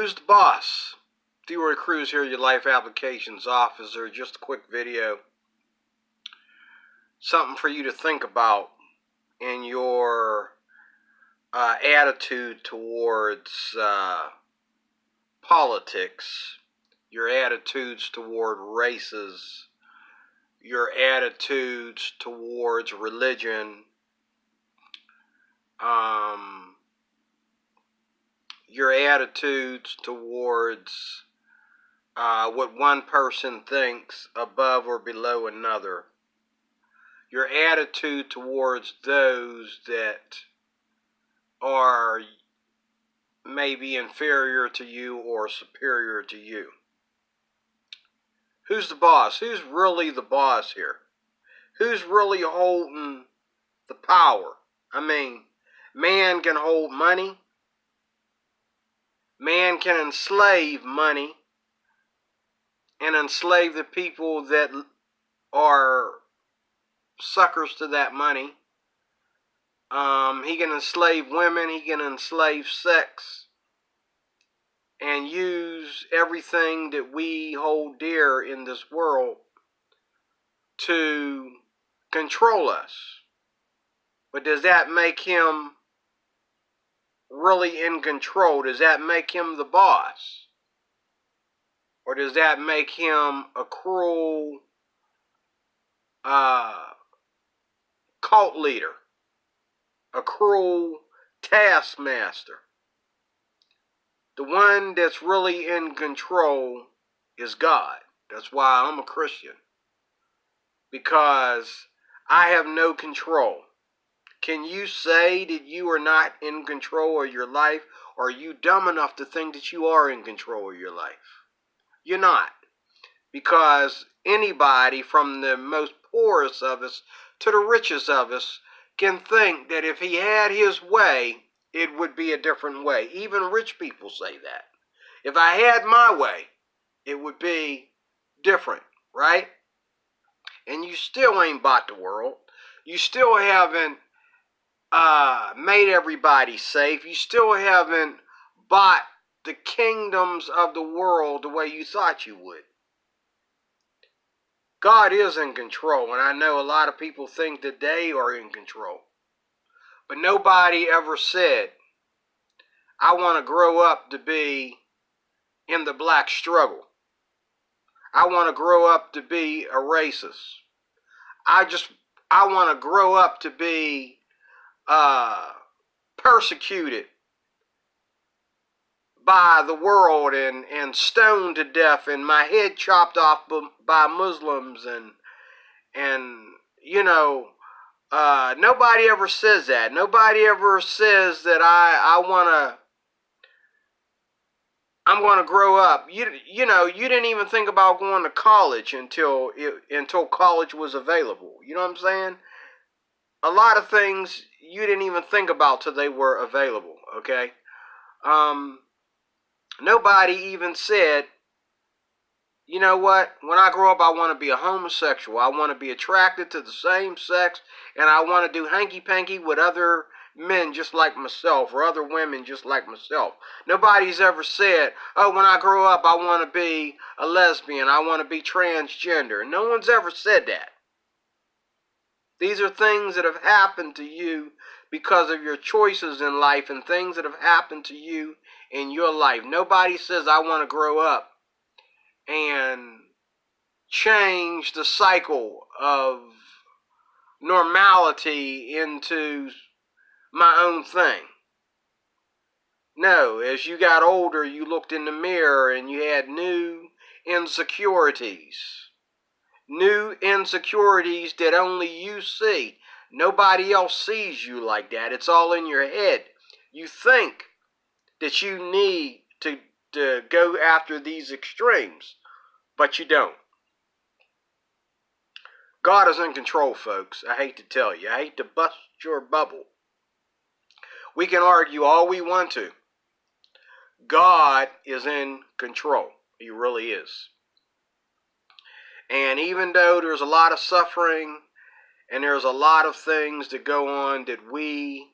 Who's the boss? Leroy Cruz here, your life applications officer. Just a quick video. Something for you to think about in your attitude towards politics, your attitudes toward races, your attitudes towards religion, your attitudes towards what one person thinks above or below another, your attitude towards those that are maybe inferior to you or superior to you. Who's the boss? Who's really the boss here? Who's really holding the power? I mean, man can hold money. Man can enslave money and enslave the people that are suckers to that money. He can enslave women. He can enslave sex and use everything that we hold dear in this world to control us. But does that make him really in control? Does that make him the boss? Or does that make him a cruel cult leader? A cruel taskmaster? The one that's really in control is God. That's why I'm a Christian. Because I have no control. Can you say that you are not in control of your life? Or are you dumb enough to think that you are in control of your life? You're not. Because anybody, from the most poorest of us to the richest of us, can think that if he had his way, it would be a different way. Even rich people say that. If I had my way, it would be different, right? And you still ain't bought the world. You still haven't made everybody safe. You still haven't bought the kingdoms of the world the way you thought you would. God is in control, and I know a lot of people think that they are in control. But nobody ever said, I want to grow up to be in the black struggle. I want to grow up to be a racist. I want to grow up to be persecuted by the world and stoned to death and my head chopped off by Muslims and you know, nobody ever says that. Nobody ever says that I'm gonna grow up. You know, you didn't even think about going to college until college was available. You know what I'm saying? A lot of things you didn't even think about till they were available. Okay. Nobody even said, you know what, when I grow up I want to be a homosexual. I want to be attracted to the same sex, and I want to do hanky-panky with other men just like myself, or other women just like myself. Nobody's ever said, oh, when I grow up I want to be a lesbian, I want to be transgender. No one's ever said that. These are things that have happened to you because of your choices in life and things that have happened to you in your life. Nobody says, I want to grow up and change the cycle of normality into my own thing. No, as you got older, you looked in the mirror and you had new insecurities. New insecurities that only you see. Nobody else sees you like that. It's all in your head. You think that you need to go after these extremes, but you don't. God is in control, folks. I hate to tell you. I hate to bust your bubble. We can argue all we want to. God is in control. He really is. And even though there's a lot of suffering and there's a lot of things that go on that we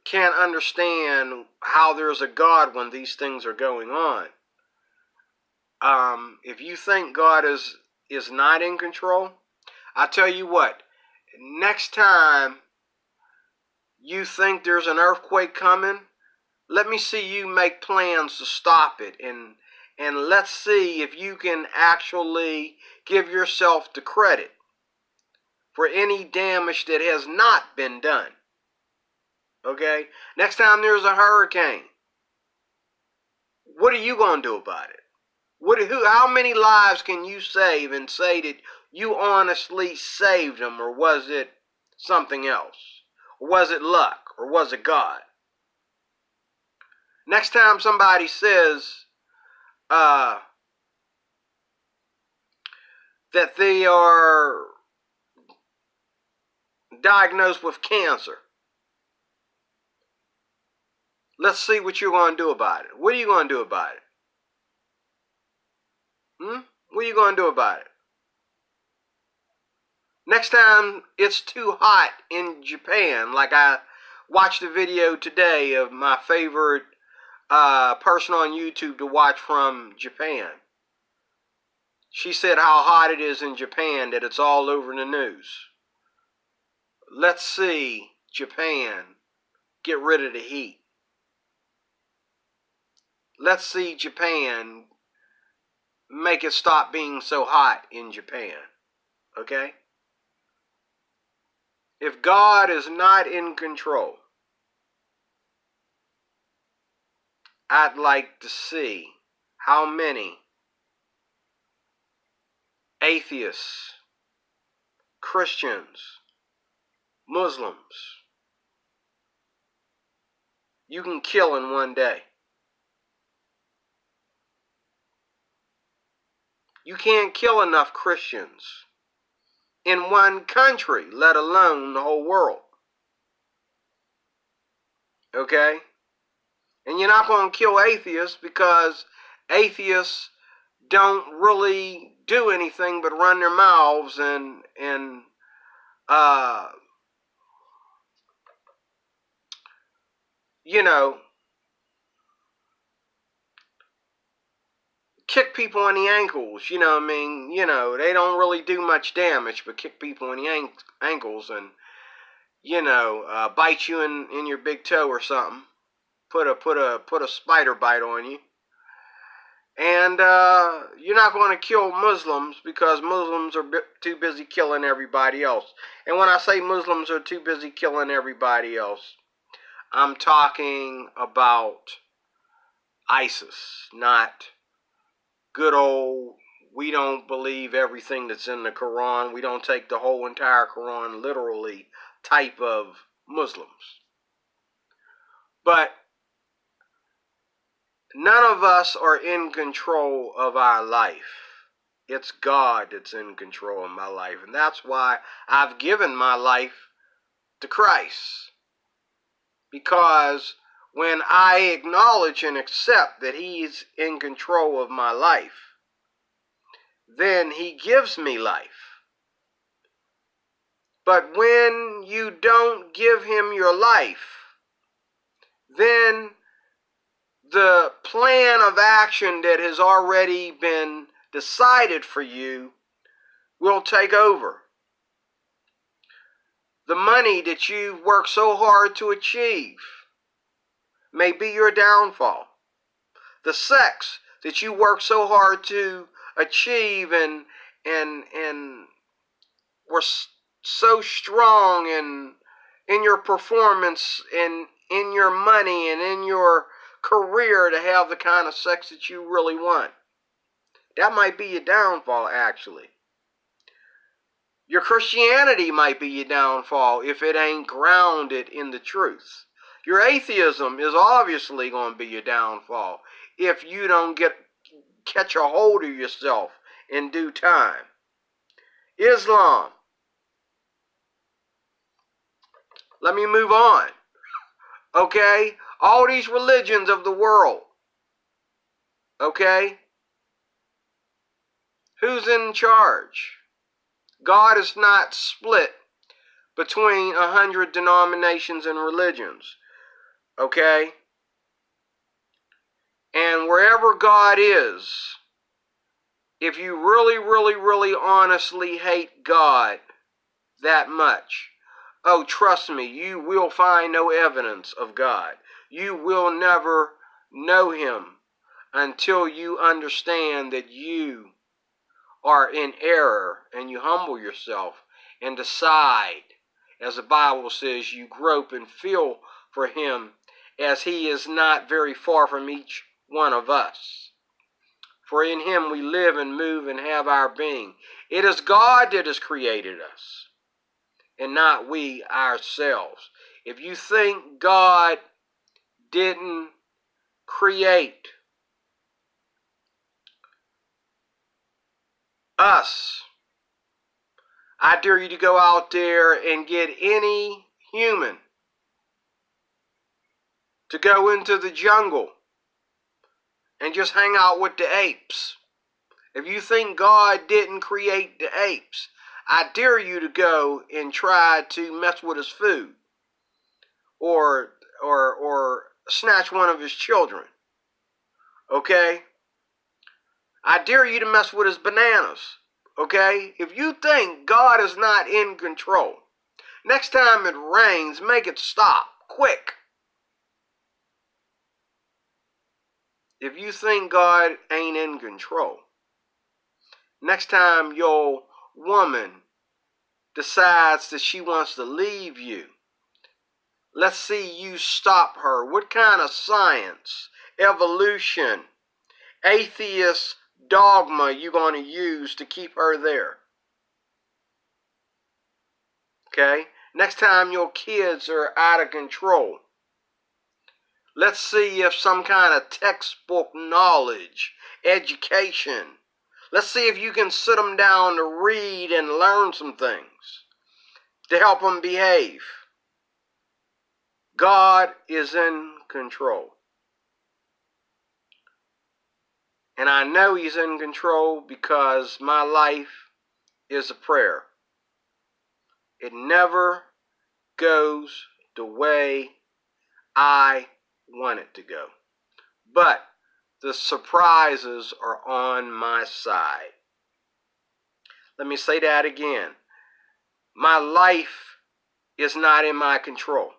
can't understand how there's a God when these things are going on. If you think God is not in control, I tell you what, next time you think there's an earthquake coming, let me see you make plans to stop it, and let's see if you can actually give yourself the credit for any damage that has not been done. Okay? Next time there's a hurricane, what are you going to do about it? How many lives can you save and say that you honestly saved them, or was it something else? Or was it luck? Or was it God? Next time somebody says that they are diagnosed with cancer, let's see what you're going to do about it. What are you going to do about it? What are you going to do about it? Next time it's too hot in Japan, like I watched a video today of my favorite person on YouTube to watch from Japan. She said how hot it is in Japan, that it's all over the news. Let's see Japan get rid of the heat. Let's see Japan make it stop being so hot in Japan. Okay? If God is not in control, I'd like to see how many atheists, Christians, Muslims you can kill in one day. You can't kill enough Christians in one country, let alone the whole world. Okay? And you're not going to kill atheists, because atheists don't really do anything but run their mouths and you know, kick people in the ankles. You know what I mean? You know, they don't really do much damage, but kick people in the ankles and, you know, bite you in your big toe or something. Put a spider bite on you. And you're not going to kill Muslims, because Muslims are too busy killing everybody else. And when I say Muslims are too busy killing everybody else, I'm talking about ISIS, not good old, we don't believe everything that's in the Quran, we don't take the whole entire Quran literally type of Muslims. But none of us are in control of our life. It's God that's in control of my life. And that's why I've given my life to Christ. Because when I acknowledge and accept that He's in control of my life, then He gives me life. But when you don't give Him your life, then the plan of action that has already been decided for you will take over. The money that you've worked so hard to achieve may be your downfall. The sex that you worked so hard to achieve and were so strong in your performance and in your money and in your career to have the kind of sex that you really want. That might be your downfall, actually. Your Christianity might be your downfall if it ain't grounded in the truth. Your atheism is obviously going to be your downfall if you don't catch a hold of yourself in due time. Islam. Let me move on. Okay? All these religions of the world. Okay? Who's in charge? God is not split between 100 denominations and religions. Okay? And wherever God is, if you really, really, really honestly hate God that much, oh, trust me, you will find no evidence of God. You will never know Him until you understand that you are in error and you humble yourself and decide, as the Bible says, you grope and feel for Him, as He is not very far from each one of us. For in Him we live and move and have our being. It is God that has created us, and not we ourselves. If you think God didn't create us, I dare you to go out there and get any human to go into the jungle and just hang out with the apes. If you think God didn't create the apes, I dare you to go and try to mess with his food or snatch one of his children. Okay? I dare you to mess with his bananas. Okay? If you think God is not in control, next time it rains, make it stop quick. If you think God ain't in control, next time your woman decides that she wants to leave you, let's see you stop her. What kind of science, evolution, atheist dogma you going to use to keep her there? Okay? Next time your kids are out of control, let's see if some kind of textbook knowledge, education, let's see if you can sit them down to read and learn some things to help them behave. God is in control. And I know He's in control because my life is a prayer. It never goes the way I want it to go. But the surprises are on my side. Let me say that again. My life is not in my control.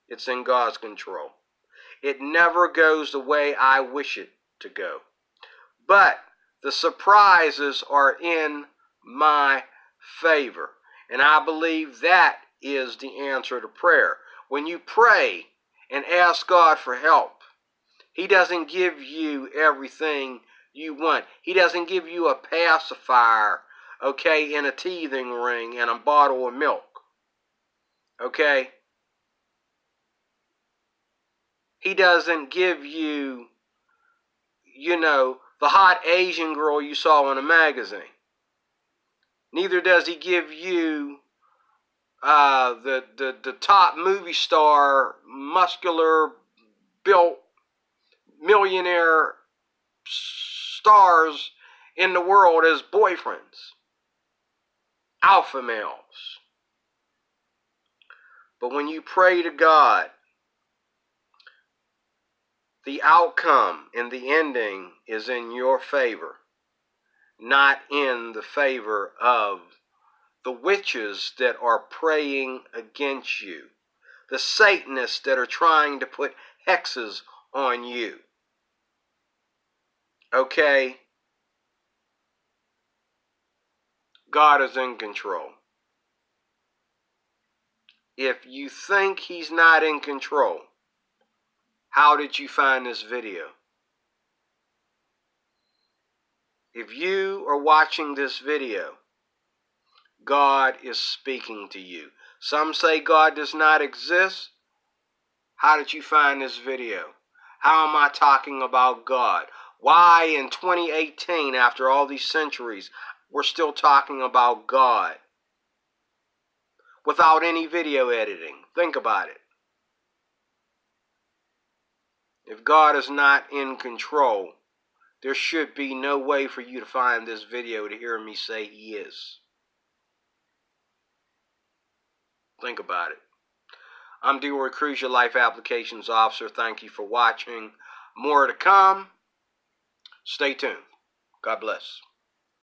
It's in God's control. It never goes the way I wish it to go. But the surprises are in my favor. And I believe that is the answer to prayer. When you pray and ask God for help, He doesn't give you everything you want. He doesn't give you a pacifier, okay, and a teething ring and a bottle of milk. Okay? He doesn't give you, the hot Asian girl you saw in a magazine. Neither does He give you the top movie star, muscular built millionaire stars in the world as boyfriends. Alpha males. But when you pray to God, the outcome and the ending is in your favor, not in the favor of the witches that are praying against you, the Satanists that are trying to put hexes on you. Okay? God is in control. If you think He's not in control, how did you find this video? If you are watching this video, God is speaking to you. Some say God does not exist. How did you find this video? How am I talking about God? Why in 2018, after all these centuries, we're still talking about God without any video editing? Think about it. If God is not in control, there should be no way for you to find this video to hear me say He is. Think about it. I'm DeRoy Cruz, your Life Applications Officer. Thank you for watching. More to come. Stay tuned. God bless.